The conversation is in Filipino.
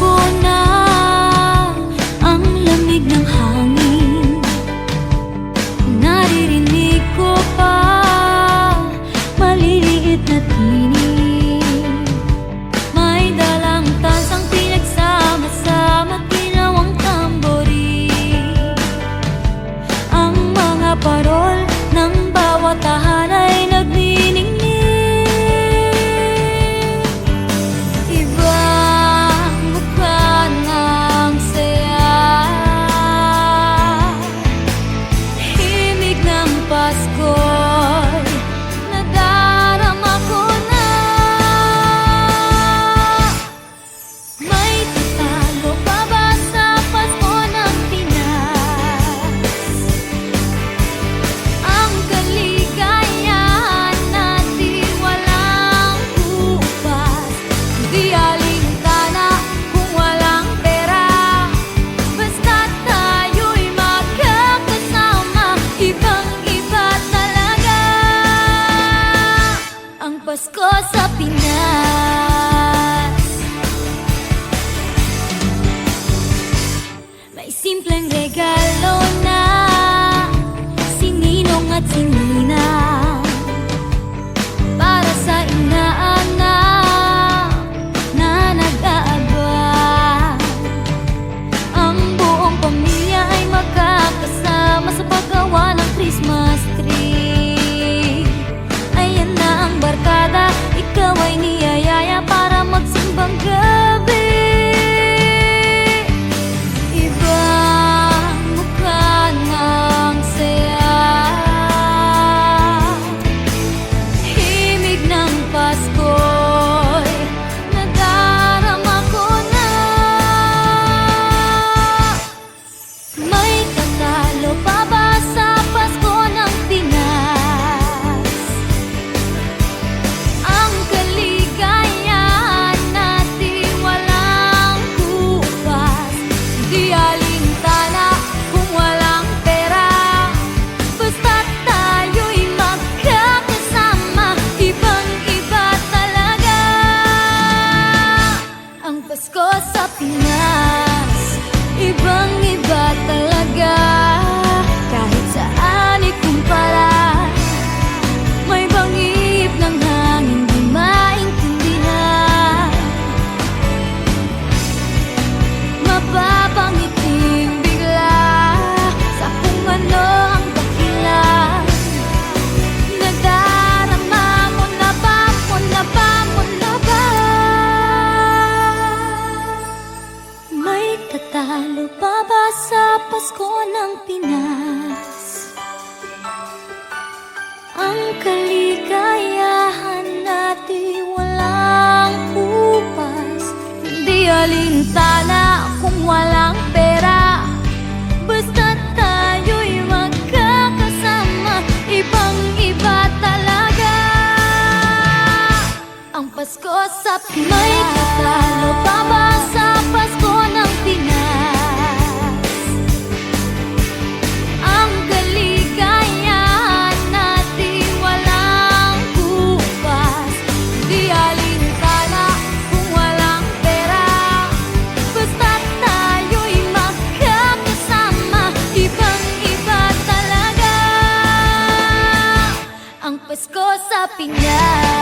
ko na ang lamig ng hangin. Naririnig ko pa maliliit na tinig. May dalang tansang pinagsama-sama, ginawang tamborin. Ang mga parol ng bawat tahan ay nagniningning. Ibang mukha ng saya, himig ng Pasko'y nadarama ko na. May tatalo pa ba sa Pasko ng Pinas? Ang kaligayahan natin walang bukas. Di alintana kung walang pera, basta't tayo'y magkakasama. Ibang-iba talaga ang Pasko sa Pinas. May simpleng regalo na sininong at sininang para sa inaanak na nag-aabang. Ang buong pamilya ay magkakasama sa paggawa ng Christmas tree. Ayan na ang barkada, ikaw ay niyayaya para magsimbang gabi. Ibang mukha ng saya, himig ng Pasko'y nadarama ko na. May tatalo pa ba sa Pasko ng Pinas? Ang kaligayahan natin walang bukas. Di alintana kung walang pera, basta't tayo'y magkakasama. Ibang-iba talaga ang Pasko sa Pinas. Ibang-iba talaga, kahit saan ikumpara. May bangib ng hangin di maintindihan, mapapangiting bigla sa kung ano ang dahilan. Nadarama mo na ba, mo na ba, mo na ba? May tatalo pa ba sa Pasko ng Pinas? Ang kaligayahan natin walang bukas. Di alintana kung walang pera, basta't tayo'y magkakasama. Ibang-iba talaga ang Pasko sa Pinas. May tatalo pa ba sa Pasko ng Pinas? Ang kaligayahan natin walang bukas. Di alintana kung walang pera, basta't tayo'y magkakasama. Ibang-iba talaga ang Pasko sa Pinas.